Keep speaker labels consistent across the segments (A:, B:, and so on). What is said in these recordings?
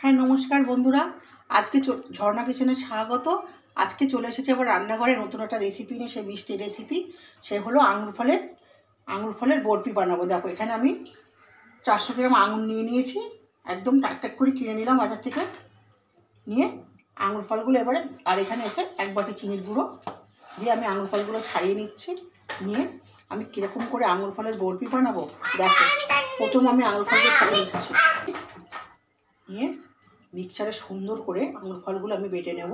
A: হ্যাঁ নমস্কার বন্ধুরা, আজকে ঝর্ণা কিচেনে স্বাগত। আজকে চলে এসেছে আবার রান্নাঘরে নতুন একটা রেসিপি নিয়ে, সেই মিষ্টি রেসিপি। সে হলো আঙুর ফলের বরফি বানাবো। দেখো এখানে আমি 400 গ্রাম আঙুর নিয়ে নিয়েছি, একদম টাক করে কিনে নিলাম বাজার থেকে। নিয়ে আঙুর ফলগুলো এবারে, আর এখানে আছে 1 বাটি চিনির গুঁড়ো দিয়ে আমি আঙুর ফলগুলো ছাড়িয়ে নিচ্ছি। নিয়ে আমি কীরকম করে আঙুর ফলের বরফি বানাবো দেখো। প্রথম আমি আঙুর ফলগুলো ছাড়িয়ে নিচ্ছি, নিয়ে মিক্সারে সুন্দর করে আঙুর ফলগুলো আমি বেটে নেব।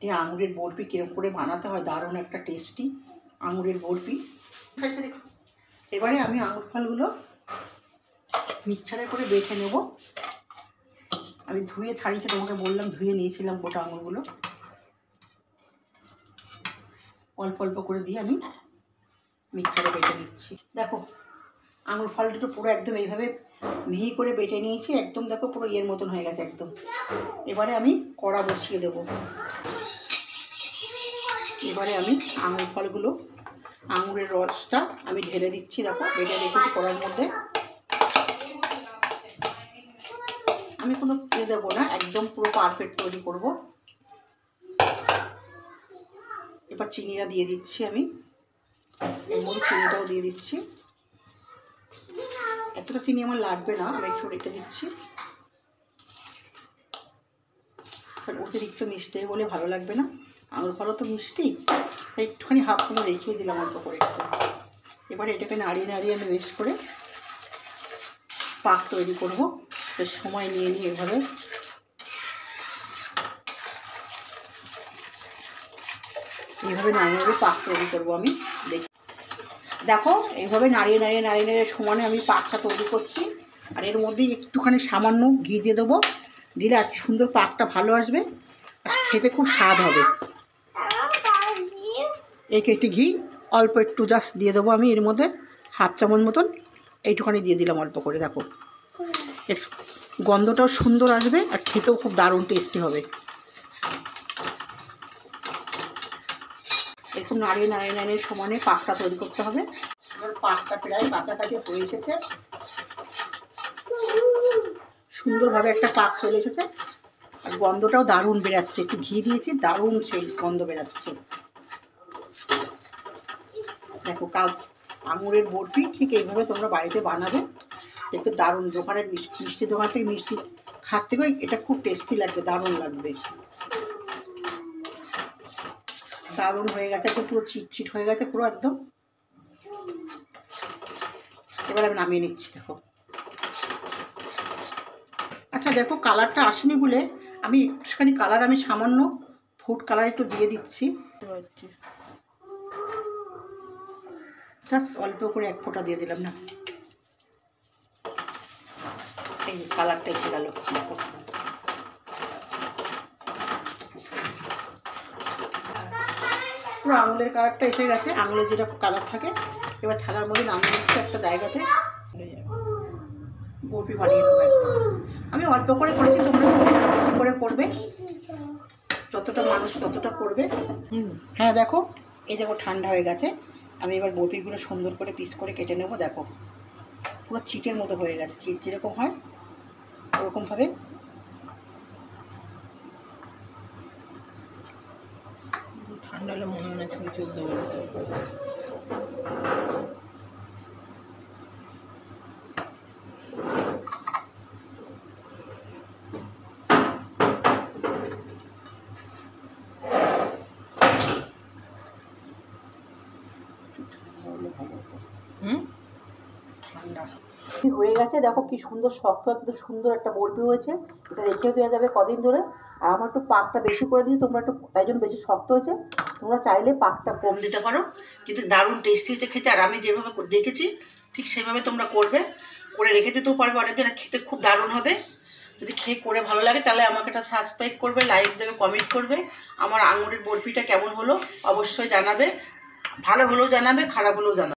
A: এই আঙুরের বরফি কীরকম করে বানাতে হয়, দারুণ একটা টেস্টি আঙুরের বরফি। এবারে আমি আঙুর ফলগুলো মিক্সারে করে বেটে নেব। আমি ধুয়ে ছাড়িয়েছি, তোমাকে বললাম ধুয়ে নিয়েছিলাম গোটা আঙুরগুলো। অল্প অল্প করে দিয়ে আমি মিক্সারে বেটে নিচ্ছি। দেখো আঙুর ফল দুটো পুরো একদম এইভাবে মিহি করে বেটে নিয়েছি, একদম দেখো পুরো এর মতন হয়ে গেছে একদম। এবারে আমি কড়া বসিয়ে দেব। এবারে আমি আঙুর ফলগুলো, আঙুরের রসটা আমি ঢেলে দিচ্ছি। দেখো বেটে রেখেছি কড়ার মধ্যে। আমি কোনো দেবো না, একদম পুরো পারফেক্ট তৈরি করব। এবার চিনিটা দিয়ে দিচ্ছি আমি, এর মধ্যে চিনিটাও দিয়ে দিচ্ছি। এতটা চিনি আমার লাগবে না, আমি একটু রেখে দিচ্ছি, কারণ অতিরিক্ত মিষ্টি বলে ভালো লাগবে না। আঙুর ফলও তো মিষ্টি, তাই একটুখানি হাফ করে রেখে দিলাম অল্প করে একটু। এবারে এটাকে নাড়িয়ে নাড়িয়ে আমি বেশ করে পাক তৈরি করব। বেশ সময় নিয়ে নিয়ে এভাবে নাড়িয়ে নাড়িয়ে পাক তৈরি করবো আমি। দেখো এইভাবে নাড়িয়ে নাড়িয়ে নাড়িয়ে নাড়িয়ে সমানে আমি পাকটা তৈরি করছি। আর এর মধ্যে একটুখানি সামান্য ঘি দিয়ে দেবো, দিলে আর সুন্দর পাকটা ভালো আসবে আর খেতে খুব স্বাদ হবে। একটু ঘি অল্প একটু জাস্ট দিয়ে দেবো আমি এর মধ্যে, হাফ চামচ মতন এইটুখানি দিয়ে দিলাম অল্প করে। দেখো এর গন্ধটাও সুন্দর আসবে আর খেতেও খুব দারুণ টেস্টি হবে। একটু নাড়িয়ে নাড়িয়ে নাড়িয়ে সমানে পাকটা তৈরি করতে হবে। এবার পাকটা প্রায় কাছাকাছি হয়ে এসেছে, সুন্দরভাবে একটা পাক চলে এসেছে আর গন্ধটাও দারুণ বেরাচ্ছে। একটু ঘি দিয়েছি, দারুণ সেই গন্ধ বেরাচ্ছে। দেখো আঙুরের বরফি ঠিক এইভাবে তোমরা বাড়িতে বানাবে, একটু দারুণ। দোকানের মিষ্টি দোকান থেকে মিষ্টি খাওয়ার থেকেও এটা খুব টেস্টি লাগবে, দারুণ লাগবে। দারুণ হয়ে গেছে, একদম পুরো চিটচিট হয়ে গেছে পুরো একদম। এবার আমি নামিয়ে নিচ্ছি। দেখো আচ্ছা, দেখো কালারটা আসেনি বলে আমি একটুখানি কালার, আমি সামান্য ফুড কালার একটু দিয়ে দিচ্ছি, জাস্ট অল্প করে 1 ফোঁটা দিয়ে দিলাম না। এই কালারটা এসে গেল। দেখো পুরো আঙুলের কালারটা এসে গেছে, আঙুলের যেটা কালার থাকে। এবার থালার মধ্যে নামিয়ে নিচ্ছি একটা জায়গাতে। বরফি বানিয়ে নেবো একদম। আমি অল্প করে করেছি, তোমরা বেশি করে করবে, যতটা মানুষ ততটা করবে। হ্যাঁ দেখো এই দেখো ঠান্ডা হয়ে গেছে। আমি এবার বরফিগুলো সুন্দর করে পিস করে কেটে নেব। দেখো পুরো চিটের মতো হয়ে গেছে, চিট যেরকম হয় ওরকমভাবে।
B: ঠান্ডা হলে মনে হয় না ছুঁয়ে চলতে পারে।
A: ঠান্ডা হয়ে গেছে। দেখো কি সুন্দর শক্ত, একদম সুন্দর একটা বরফি হয়েছে। এটা রেখেও দেওয়া যাবে কদিন ধরে। আর আমার একটু পাকটা বেশি করে দিই, তোমরা একটু, তাই জন্য বেশি শক্ত হয়েছে। তোমরা চাইলে পাকটা কম দিতে পারো, কিন্তু দারুণ টেস্টি হয়েছে খেতে। আর আমি যেভাবে দেখেছি ঠিক সেভাবে তোমরা করবে, করে রেখে দিতেও পারবে অনেকদিন, খেতে খুব দারুণ হবে। যদি খেয়ে করে ভালো লাগে তাহলে আমাকে একটা সাবস্ক্রাইব করবে, লাইক দেবে, কমেন্ট করবে। আমার আঙুরের বরফিটা কেমন হলো অবশ্যই জানাবে, ভালো হলেও জানাবে, খারাপ হলেও জানাবে।